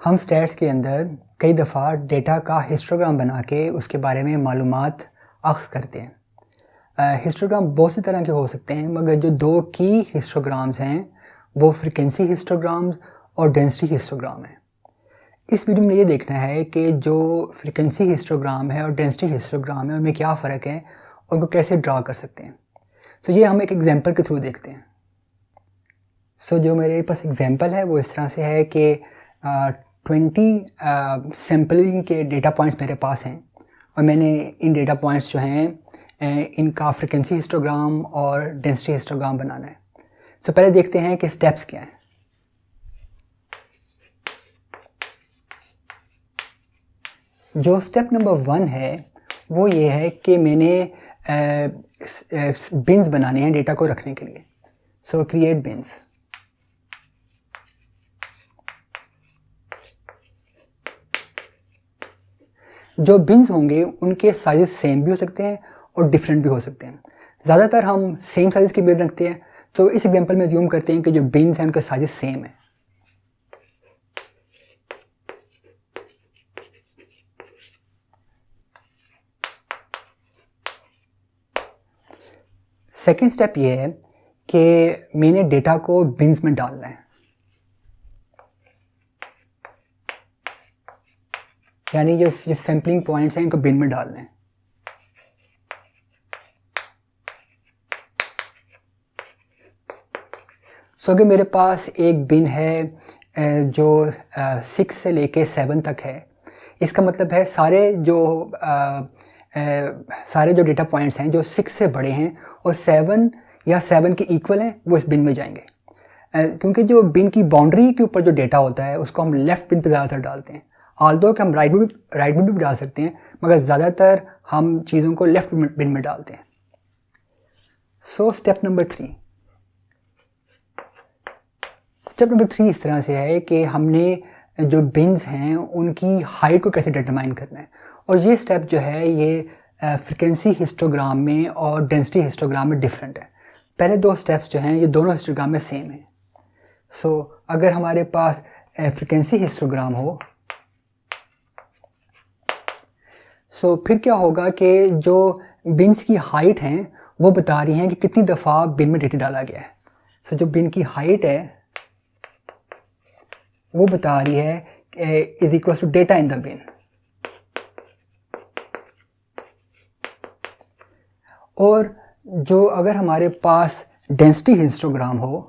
हम स्टैट्स के अंदर कई दफ़ा डेटा का हिस्टोग्राम बना के उसके बारे में मालूमात अख्ज़ करते हैं। हिस्टोग्राम बहुत सी तरह के हो सकते हैं, मगर जो दो की हिस्टोग्राम्स हैं वो फ्रीक्वेंसी हिस्टोग्राम्स और डेंसिटी हिस्टोग्राम है। इस वीडियो में ये देखना है कि जो फ्रीक्वेंसी हिस्टोग्राम है और डेंसिटी हिस्टोग्राम है उनमें क्या फ़र्क है, उनको कैसे ड्रा कर सकते हैं। तो ये हम एक एग्जांपल के थ्रू देखते हैं। जो मेरे पास एग्जांपल है वो इस तरह से है कि 20 सैम्पलिंग के डेटा पॉइंट्स मेरे पास हैं और मैंने इन डेटा पॉइंट्स जो हैं इनका फ्रीक्वेंसी हिस्टोग्राम और डेंसिटी हिस्टोग्राम बनाना है। पहले देखते हैं कि स्टेप्स क्या हैं। जो स्टेप नंबर 1 है वो ये है कि मैंने बिन्स बनाने हैं डेटा को रखने के लिए। Create beans. जो बिन्स होंगे उनके साइज़ सेम भी हो सकते हैं और डिफरेंट भी हो सकते हैं। ज़्यादातर हम सेम साइज़ के बिन रखते हैं, तो इस एग्जांपल में ज़ूम करते हैं कि जो बिन्स हैं उनके साइज़ सेम है। सेकंड स्टेप ये है कि मैंने डेटा को बिन्स में डालना है, यानी जो सैम्पलिंग पॉइंट्स हैं इनको बिन में डालना है। अगर मेरे पास एक बिन है जो 6 से लेके 7 तक है, इसका मतलब है सारे जो डेटा पॉइंट्स हैं जो 6 से बड़े हैं और 7 या 7 के इक्वल हैं वो इस बिन में जाएंगे। क्योंकि जो बिन की बाउंड्री के ऊपर जो डेटा होता है उसको हम लेफ़्ट बिन पर ज़्यादातर डालते हैं। ऑल्दो कि हम राइट बिन भी डाल सकते हैं, मगर ज़्यादातर हम चीज़ों को लेफ़्ट बिन में डालते हैं। स्टेप नंबर 3 इस तरह से है कि हमने जो बिन्स हैं उनकी हाइट को कैसे डिटरमाइन करना है, और ये स्टेप जो है ये फ्रीक्वेंसी हिस्टोग्राम में और डेंसिटी हिस्टोग्राम में डिफरेंट है। पहले दो स्टेप्स जो हैं ये दोनों हिस्टोग्राम में सेम है। अगर हमारे पास फ्रीक्वेंसी हिस्टोग्राम हो फिर क्या होगा कि जो बिन्स की हाइट हैं वो बता रही हैं कि कितनी दफ़ा बिन में डेटा डाला गया है। जो बिन की हाइट है वो बता रही है is equal to data in the bin. और जो अगर हमारे पास डेंसिटी हिस्टोग्राम हो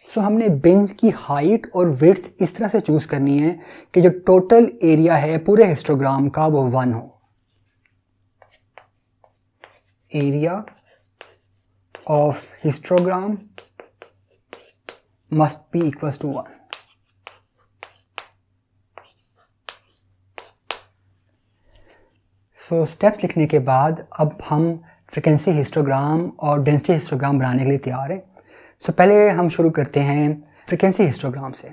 हमने बिन्स की हाइट और विड्थ इस तरह से चूज़ करनी है कि जो टोटल एरिया है पूरे हिस्टोग्राम का वो 1 हो। Area of histogram must be equals to 1। Steps लिखने के बाद अब हम फ्रीक्वेंसी हिस्टोग्राम और डेंसिटी हिस्टोग्राम बनाने के लिए तैयार हैं। पहले हम शुरू करते हैं फ्रीक्वेंसी हिस्टोग्राम से।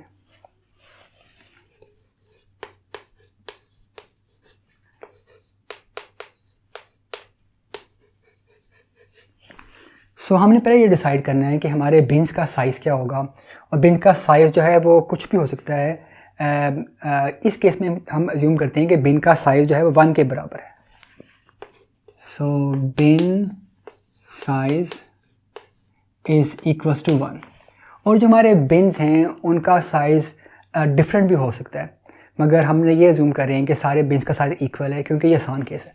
हमने पहले ये डिसाइड करना है कि हमारे बिन्स का साइज़ क्या होगा, और बिन का साइज़ जो है वो कुछ भी हो सकता है। इस केस में हम अज्यूम करते हैं कि बिन का साइज़ जो है वो 1 के बराबर है। बिन साइज़ इज़ इक्वल्स टू 1। और जो हमारे बिन्स हैं उनका साइज़ डिफरेंट भी हो सकता है, मगर हमने ये जूम कर रहे हैं कि सारे बिन्स का साइज़ इक्वल है क्योंकि ये आसान केस है।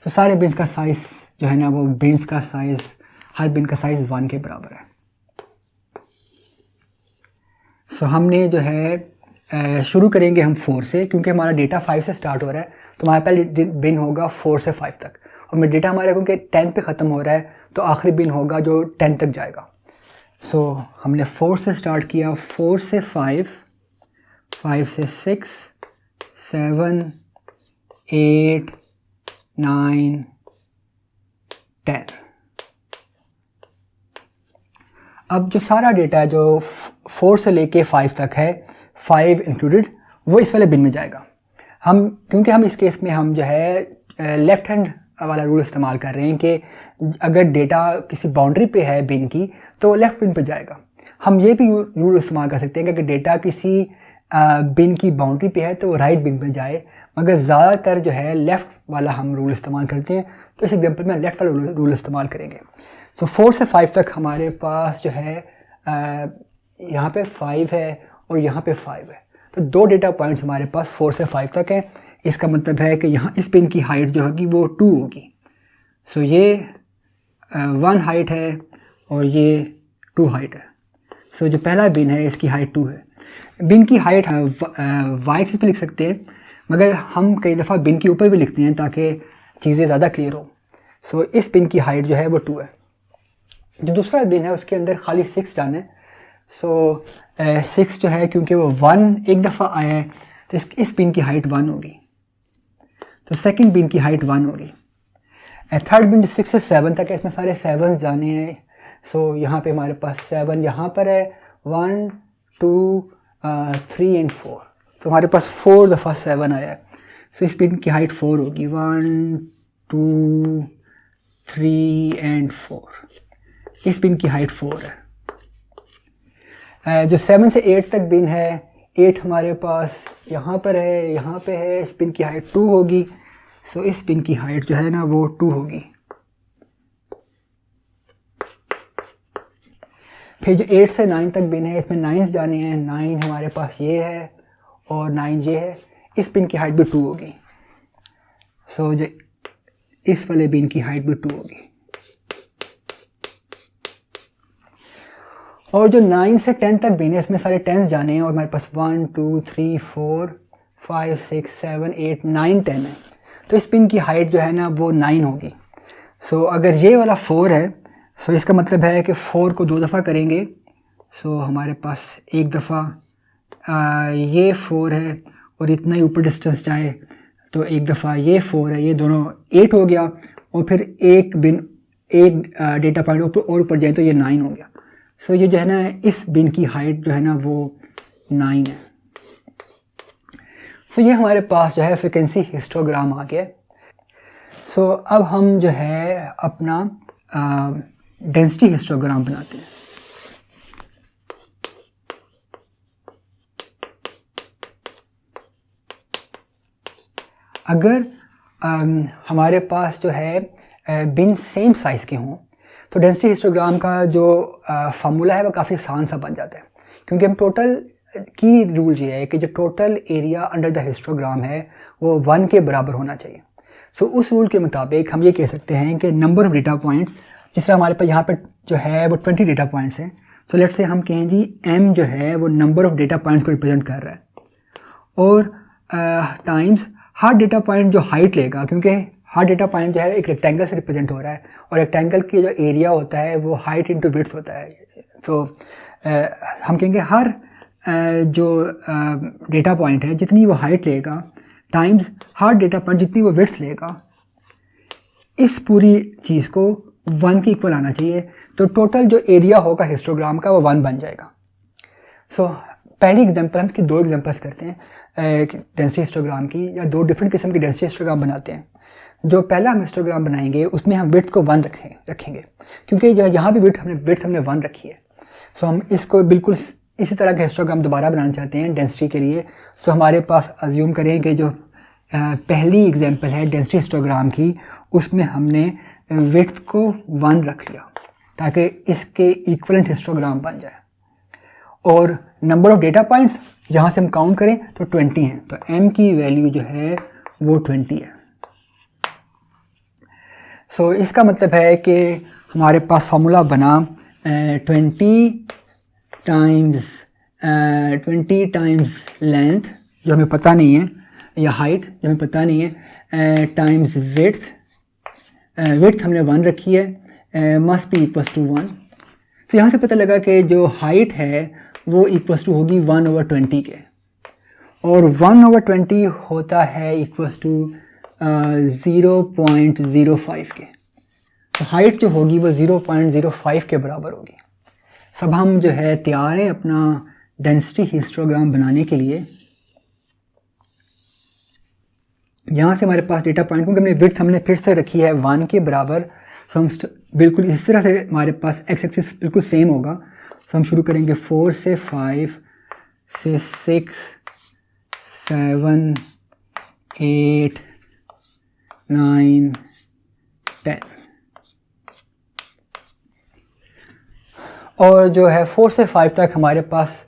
सारे बिन्स का साइज़ जो है ना वो बिन्स का साइज़, हर बिन का साइज़ 1 के बराबर है। हमने जो है शुरू करेंगे हम 4 से, क्योंकि हमारा डेटा 5 से स्टार्ट हो रहा है, तो हमारे पहले बिन होगा 4 से 5 तक, और मेरा डेटा हमारा क्योंकि 10 पे ख़त्म हो रहा है तो आखिरी बिन होगा जो 10 तक जाएगा। हमने 4 से स्टार्ट किया, 4 से 5, 5 से 6, 7, 8, 9, 10। अब जो सारा डेटा है जो 4 से लेके 5 तक है, 5 इंक्लूडेड, वो इस वाले बिन में जाएगा। क्योंकि हम इस केस में हम जो है लेफ़्ट हैंड वाला रूल इस्तेमाल कर रहे हैं कि अगर डेटा किसी बाउंड्री पे है बिन की तो लेफ़्ट बिन पे जाएगा। हम ये भी रूल इस्तेमाल कर सकते हैं कि डेटा किसी बिन की बाउंड्री पे है तो वो राइट बिन पे जाए, मगर ज़्यादातर जो है लेफ़्ट वाला हम रूल इस्तेमाल करते हैं, तो इस एग्जांपल में लेफ़्ट वाला रूल इस्तेमाल करेंगे। सो 4 से 5 तक हमारे पास जो है यहाँ पे 5 है और यहाँ पे 5 है, तो 2 डेटा पॉइंट्स हमारे पास 4 से 5 तक हैं। इसका मतलब है कि यहाँ इस पिन की हाइट जो होगी वो 2 होगी। सो ये 1 हाइट है और ये 2 हाइट है। सो जो पहला बिन है इसकी हाइट 2 है। बिन की हाइट वाई एक्सिस पे लिख सकते हैं, मगर हम कई दफ़ा बिन के ऊपर भी लिखते हैं ताकि चीज़ें ज़्यादा क्लियर हो। सो इस बिन की हाइट जो है वो 2 है। जो दूसरा बिन है उसके अंदर खाली 6 जाना है। सो 6 जो है क्योंकि वो 1 एक दफ़ा आया है तो इस बिन की हाइट 1 होगी, तो सेकंड बिन की हाइट 1 होगी। थर्ड बिन जो 6 से 7 तक है इसमें सारे 7 जाने हैं। सो यहाँ पे हमारे पास 7 यहाँ पर है, 1 2 3 एंड 4, तो हमारे पास 4 दफ़ा 7 आया है। सो इस पिन की हाइट 4 होगी, 1 2 3 एंड 4। इस पिन की हाइट 4 है। जो 7 से 8 तक बिन है, 8 हमारे पास यहाँ पर है, यहाँ पे है, इस पिन की हाइट 2 होगी। सो इस पिन की हाइट जो है ना वो 2 होगी। फिर जो 8 से 9 तक बिन है इसमें 9 जाने हैं, 9 हमारे पास ये है और 9 ये है, इस पिन की हाइट भी 2 होगी। सो जो इस वाले बिन की हाइट भी 2 होगी। और जो 9 से 10 तक बिन है इसमें सारे 10 जाने हैं और हमारे पास 1 2 3 4 5 6 7 8 9 10 है, तो इस पिन की हाइट जो है ना वो 9 होगी। सो अगर ये वाला 4 है, सो इसका मतलब है कि 4 को 2 दफ़ा करेंगे। सो हमारे पास एक दफ़ा ये 4 है और इतना ही ऊपर डिस्टेंस जाए तो एक दफ़ा ये 4 है, ये दोनों 8 हो गया, और फिर एक डेटा पॉइंट और ऊपर जाए तो ये 9 हो गया। सो ये जो है ना इस बिन की हाइट जो है ना वो 9 है। सो ये हमारे पास जो है फ्रीक्वेंसी हिस्टोग्राम आ गया। सो अब हम जो है अपना डेंसिटी हिस्टोग्राम बनाते हैं। अगर हमारे पास जो है बिन सेम साइज़ के हों तो डेंसिटी हिस्टोग्राम का जो फार्मूला है वो काफ़ी आसान सा बन जाता है, क्योंकि हम टोटल की रूल ये है कि जो total area under the histogram है वो 1 के बराबर होना चाहिए। सो उस रूल के मुताबिक हम ये कह सकते हैं कि नंबर ऑफ़ डेटा पॉइंट्स, जिस तरह हमारे पास यहाँ पर जो है वो 20 डेटा पॉइंट्स हैं, सो लेट्स से हम कहें जी m जो है वो नंबर ऑफ़ डेटा पॉइंट्स को रिप्रेजेंट कर रहा है, और टाइम्स हर डेटा पॉइंट जो हाइट लेगा, क्योंकि हर डेटा पॉइंट जो है एक रेक्टेंगल से रिप्रेजेंट हो रहा है और रेक्टेंगल की जो एरिया होता है वो हाइट इंटू विड्थ होता है। तो हम कहेंगे हर जो डेटा पॉइंट है जितनी वो हाइट लेगा टाइम्स हर डेटा पॉइंट जितनी वो विड्थ लेगा, इस पूरी चीज़ को 1 के इक्वल आना चाहिए, तो टोटल जो एरिया होगा हिस्टोग्राम का वो 1 बन जाएगा। सो पहली एग्जांपल हम इसकी 2 एग्जांपल्स करते हैं डेंसिटी हिस्टोग्राम की, या 2 डिफरेंट किस्म की डेंसिटी हिस्टोग्राम बनाते हैं। जो पहला हम हिस्टोग्राम बनाएंगे उसमें हम विड्थ को 1 रखेंगे, क्योंकि यहाँ भी विड्थ हमने 1 रखी है। सो हम इसको बिल्कुल इसी तरह का हिस्टोग्राम दोबारा बनाना चाहते हैं डेंसिटी के लिए। सो हमारे पास अज्यूम करें कि जो पहली एग्जांपल है डेंसिटी हिस्टोग्राम की, उसमें हमने विड्थ को 1 रख लिया ताकि इसके इक्वलेंट हिस्टोग्राम बन जाए, और नंबर ऑफ़ डेटा पॉइंट्स जहाँ से हम काउंट करें तो 20 हैं, तो m की वैल्यू जो है वो 20 है। सो इसका मतलब है कि हमारे पास फार्मूला बना 20 टाइम्स लेंथ जो हमें पता नहीं है, या हाइट जो हमें पता नहीं है, टाइम्स विड्थ हमने 1 रखी है, मस्ट बी इक्वल्स टू 1। तो यहाँ से पता लगा कि जो हाइट है वो इक्वल्स टू होगी 1/20 के, और 1/20 होता है इक्वल्स टू 0.05 के। तो हाइट जो होगी वो 0.05 के बराबर होगी। सब हम जो है तैयार हैं अपना डेंसिटी हिस्टोग्राम बनाने के लिए। यहाँ से हमारे पास डेटा पॉइंट, क्योंकि हमने विड्थ हमने फिर से रखी है 1 के बराबर, सो हम बिल्कुल इस तरह से हमारे पास एक्स एक्सिस बिल्कुल सेम होगा। सो हम शुरू करेंगे 4 से 5 से 6 7 8 9 10 और जो है 4 से 5 तक हमारे पास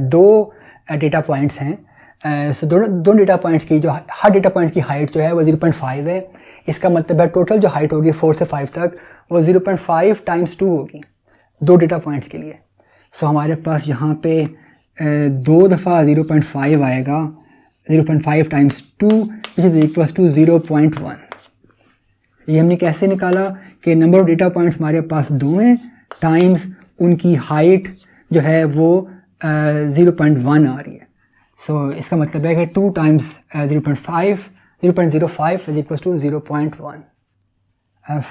दो डेटा पॉइंट्स हैं। सो दोनों डेटा पॉइंट्स की जो हर डेटा पॉइंट्स की हाइट जो है वो 0.5 है। इसका मतलब है टोटल जो हाइट होगी 4 से 5 तक वो 0.5 टाइम्स 2 होगी दो डेटा पॉइंट्स के लिए। सो हमारे पास यहाँ पे 2 दफ़ा 0.5 आएगा, 0.5 times 2 which is equals to 0.1। ये हमने कैसे निकाला कि नंबर ऑफ डेटा पॉइंट्स हमारे पास 2 हैं टाइम्स उनकी हाइट जो है वो 0.1 आ रही है। सो इसका मतलब है कि 2 टाइम्स 0.05 इज इक्वल्स टू 0.1।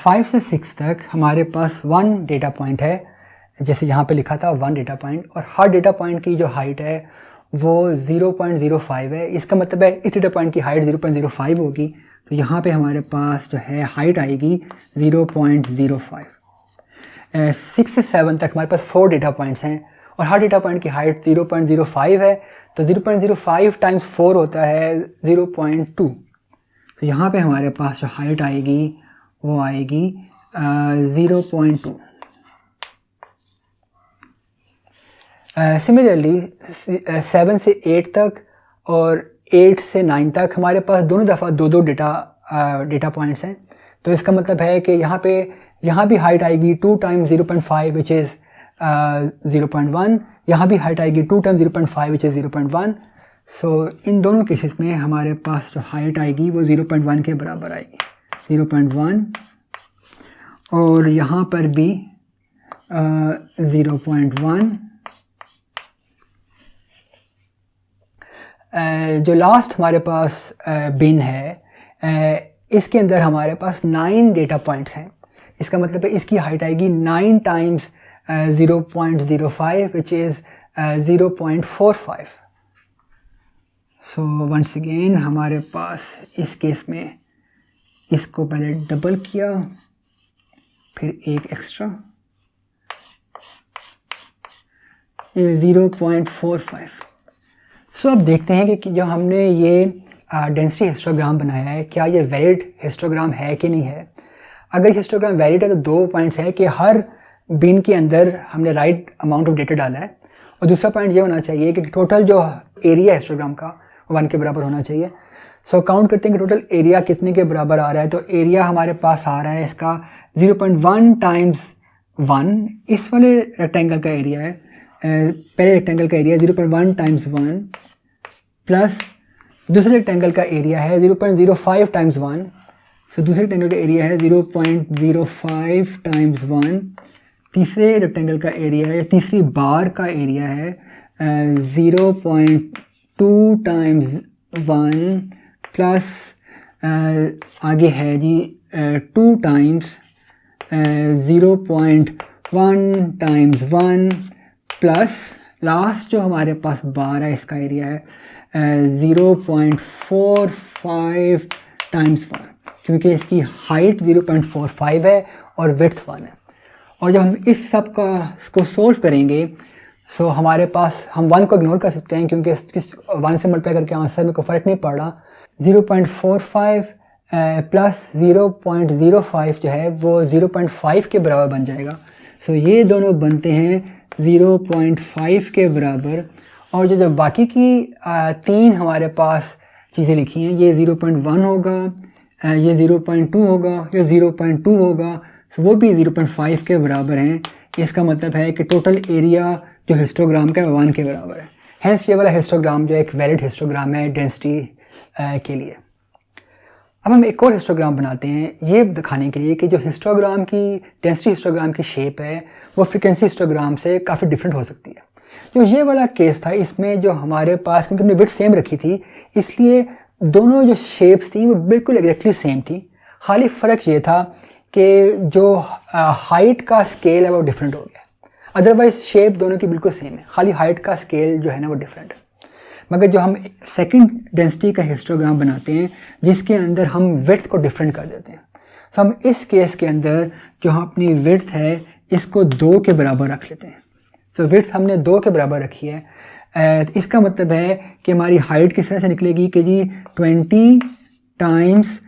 5 से 6 तक हमारे पास 1 डेटा पॉइंट है, जैसे यहाँ पे लिखा था 1 डेटा पॉइंट, और हर डेटा पॉइंट की जो हाइट है वो 0.05 है। इसका मतलब है इस डेटा पॉइंट की हाइट 0.05 होगी, तो यहाँ पे हमारे पास जो है हाइट आएगी 0.05। 6 से 7 तक हमारे पास 4 डेटा पॉइंट्स हैं और हर डेटा पॉइंट की हाइट 0.05 है, तो 0.05 टाइम्स 4 होता है 0.2। तो यहाँ पे हमारे पास जो हाइट आएगी वो आएगी 0.2। सिमिलरली 7 से 8 तक और 8 से 9 तक हमारे पास दोनों दफ़ा दो डेटा पॉइंट्स हैं। तो इसका मतलब है कि यहाँ भी हाइट आएगी 2 टाइम्स 0.5 विच इज़ 0.1, यहाँ भी हाइट आएगी 2 टाइम्स 0.5 विच इज़ 0.1। सो इन दोनों केसेस में हमारे पास जो हाइट आएगी वो 0.1 के बराबर आएगी, 0.1, और यहाँ पर भी 0.1। जो लास्ट हमारे पास बिन है इसके अंदर हमारे पास 9 डेटा पॉइंट्स हैं। इसका मतलब है इसकी हाइट आएगी 9 times 0.05 which is 0.45। So once again हमारे पास इस केस में इसको पहले डबल किया फिर एक एक्स्ट्रा 0.45। सो अब देखते हैं कि जो हमने ये डेंसिटी हिस्टोग्राम बनाया है क्या ये वैलिड हिस्टोग्राम है कि नहीं है। अगर हिस्टोग्राम वैलिड है तो 2 पॉइंट्स है कि हर बिन के अंदर हमने राइट अमाउंट ऑफ डेटा डाला है, और दूसरा पॉइंट ये होना चाहिए कि टोटल जो एरिया हिस्टोग्राम का 1 के बराबर होना चाहिए। सो काउंट करते हैं कि टोटल एरिया कितने के बराबर आ रहा है। तो एरिया हमारे पास आ रहा है इसका 0.1 टाइम्स 1। इस वाले रेक्टेंगल का एरिया है, पहले रेक्टेंगल का एरिया 0.1 टाइम्स 1 प्लस दूसरे रेक्टेंगल का एरिया है 0.05 टाइम्स 1। सो दूसरे रेक्टेंगल का एरिया है 0.05 टाइम्स 1। तीसरे रेक्टेंगल का एरिया है, तीसरी बार का एरिया है 0.2 टाइम्स 1 प्लस आगे है जी 2 टाइम्स 0.1 टाइम्स 1 प्लस लास्ट जो हमारे पास बार है इसका एरिया है 0.45 टाइम्स 1, क्योंकि इसकी हाइट 0.45 है और विड्थ 1 है। और जब हम इस सब को सोल्व करेंगे सो हमारे पास हम 1 को इग्नोर कर सकते हैं क्योंकि 1 से मल्टीप्लाई करके आंसर में कोई फ़र्क नहीं पड़ रहा। 0.45 प्लस 0.05 जो है वो 0.5 के बराबर बन जाएगा। सो ये दोनों बनते हैं 0.5 के बराबर। और जो बाकी की 3 हमारे पास चीज़ें लिखी हैं ये 0.1 होगा, ये 0.2 होगा, ये 0.2 होगा, सो वो भी 0.5 के बराबर हैं। इसका मतलब है कि टोटल एरिया जो हिस्टोग्राम का 1 के बराबर है। हैंस ये वाला हिस्टोग्राम जो एक वैलिड हिस्टोग्राम है डेंसिटी के लिए। अब हम एक और हिस्टोग्राम बनाते हैं ये दिखाने के लिए कि जो हिस्टोग्राम की डेंसिटी हिस्टोग्राम की शेप है वो फ्रीक्वेंसी हिस्टोग्राम से काफ़ी डिफरेंट हो सकती है। जो ये वाला केस था इसमें जो हमारे पास, क्योंकि हमने विड्थ सेम रखी थी इसलिए दोनों जो शेप्स थी वो बिल्कुल एग्जैक्टली सेम थी। खाली फ़र्क ये था कि जो हाइट का स्केल है वो डिफरेंट हो गया, अदरवाइज शेप दोनों की बिल्कुल सेम है, खाली हाइट का स्केल जो है ना वो डिफरेंट है। मगर जो हम सेकंड डेंसिटी का हिस्टोग्राम बनाते हैं जिसके अंदर हम विड्थ को डिफरेंट कर देते हैं, सो हम इस केस के अंदर जो हम अपनी विड्थ है इसको 2 के बराबर रख लेते हैं। सो विड्थ हमने 2 के बराबर रखी है। तो इसका मतलब है कि हमारी हाइट किस तरह से निकलेगी कि जी 20 टाइम्स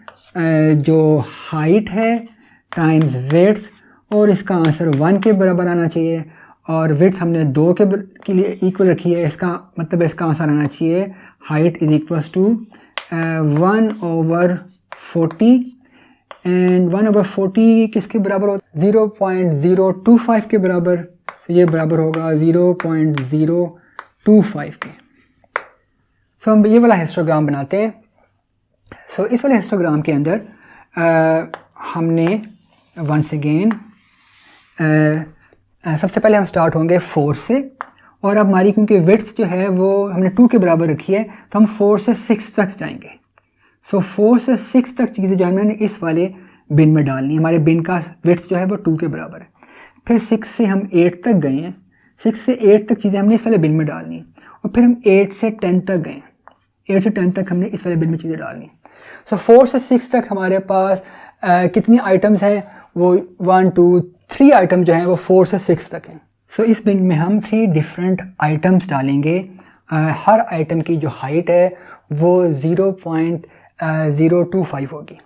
जो हाइट है टाइम्स विड्थ, और इसका आंसर 1 के बराबर आना चाहिए, और विड्थ हमने 2 के लिए इक्वल रखी है। इसका मतलब है इसका आंसर आना चाहिए height is equals to 1/40, and 1/40 किसके बराबर होता है? 0.025 के बराबर। तो ये बराबर होगा 0.025 के। सो हम ये वाला हिस्टोग्राम बनाते हैं। सो इस वाले हिस्टोग्राम के अंदर हमने वंस अगेन सबसे पहले हम स्टार्ट होंगे 4 से, और अब हमारी क्योंकि विड्थ जो है वो हमने 2 के बराबर रखी है तो हम 4 से 6 तक जाएंगे। सो 4 से 6 तक चीज़ें जो है हमने इस वाले बिन में डालनी। हमारे बिन का विड्थ जो है वो 2 के बराबर है। फिर 6 से हम 8 तक गए हैं, 6 से 8 तक चीज़ें हमने इस वाले बिन में डालनी, और फिर हम 8 से 10 तक गए, 8 से 10 तक हमने इस वाले बिन में चीज़ें डालनी। सो 4 से 6 तक हमारे पास कितनी आइटम्स हैं? वो 1 2 3 आइटम जो हैं वो 4 से 6 तक हैं। सो इस बिन में हम 3 डिफरेंट आइटम्स डालेंगे। हर आइटम की जो हाइट है वो 0.025 होगी।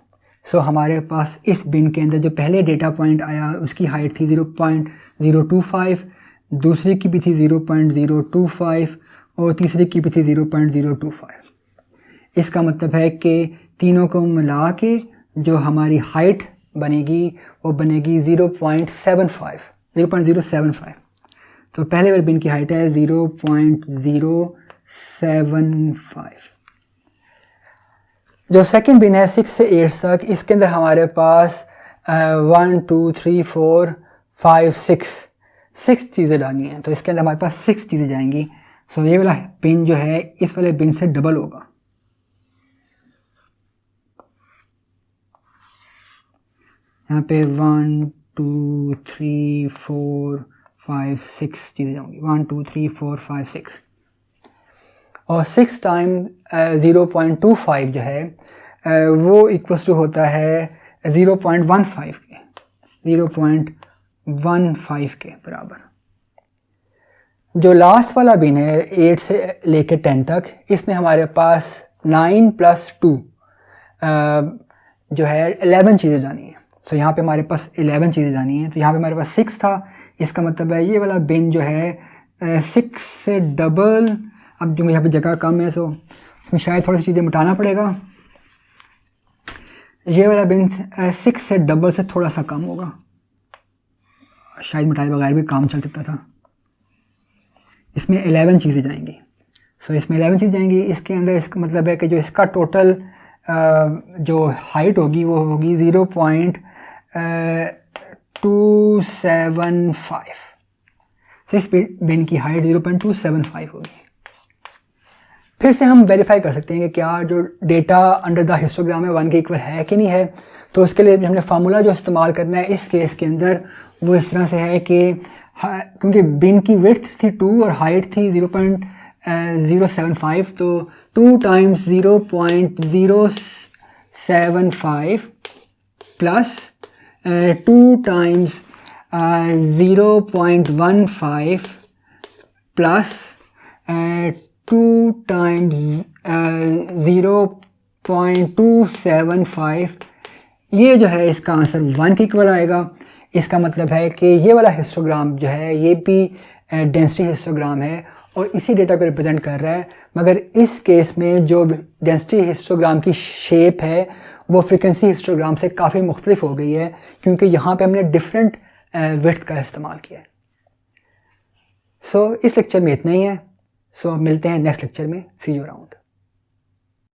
सो हमारे पास इस बिन के अंदर जो पहले डेटा पॉइंट आया उसकी हाइट थी 0.025, दूसरे की भी थी 0.025, और तीसरे की भी थी 0.025। इसका मतलब है कि तीनों को मिला के जो हमारी हाइट बनेगी वो बनेगी 0.075। तो पहले वाले बिन की हाइट है 0.075। जो सेकंड बिन है 6 से 8 तक, इसके अंदर हमारे पास 1 2 3 4 5 6 चीज़ें डालनी हैं। तो इसके अंदर हमारे पास 6 चीज़ें जाएंगी। सो ये वाला बिन जो है इस वाले बिन से डबल होगा। यहाँ पे 1 2 3 4 5 6 चीज़ें जाऊँगी, 1 2 3 4 5 6, और 6 टाइम 0.25 जो है वो इक्वल्स टू होता है 0.15 के, 0.15 के बराबर। जो लास्ट वाला बिन है 8 से लेके 10 तक, इसमें हमारे पास 9 + 2 जो है 11 चीज़ें जानी है। सो यहाँ पे हमारे पास 11 चीज़ें जानी है। तो यहाँ पे हमारे पास 6 था, इसका मतलब है ये वाला बिन जो है 6 से डबल। अब जो यहाँ पे जगह कम है सो इसमें शायद थोड़ी सी चीज़ें मिटाना पड़ेगा। ये वाला बिन 6 से डबल से थोड़ा सा कम होगा, शायद मिटाए बगैर भी काम चल सकता था। इसमें 11 चीज़ें जाएंगी। सो इसमें 11 चीज़ें जाएंगी। इसके अंदर इसका मतलब है कि जो इसका टोटल जो हाइट होगी वो होगी 0.275। सो इस बिन की हाइट 0.275 होगी। फिर से हम वेरीफाई कर सकते हैं कि क्या जो डेटा अंडर द हिस्टोग्राम है 1 के इक्वल है कि नहीं है। तो उसके लिए हमने फार्मूला जो इस्तेमाल करना है इस केस के अंदर वो इस तरह से है कि क्योंकि बिन की विड्थ थी 2 और हाइट थी 0.075, तो 2 times 0.075 plus 2 times 0.15 plus 2 times 0.275, ये जो है इसका आंसर 1 के इक्वल आएगा। इसका मतलब है कि ये वाला हिस्टोग्राम जो है ये भी डेंसिटी हिस्टोग्राम है और इसी डेटा को रिप्रेजेंट कर रहा है, मगर इस केस में जो डेंसिटी हिस्टोग्राम की शेप है वो फ्रीक्वेंसी हिस्टोग्राम से काफ़ी मुख्तलिफ हो गई है, क्योंकि यहाँ पे हमने डिफरेंट विड्थ का इस्तेमाल किया है। सो इस लेक्चर में इतना ही है। सो मिलते हैं नेक्स्ट लेक्चर में। सी यू अराउंड।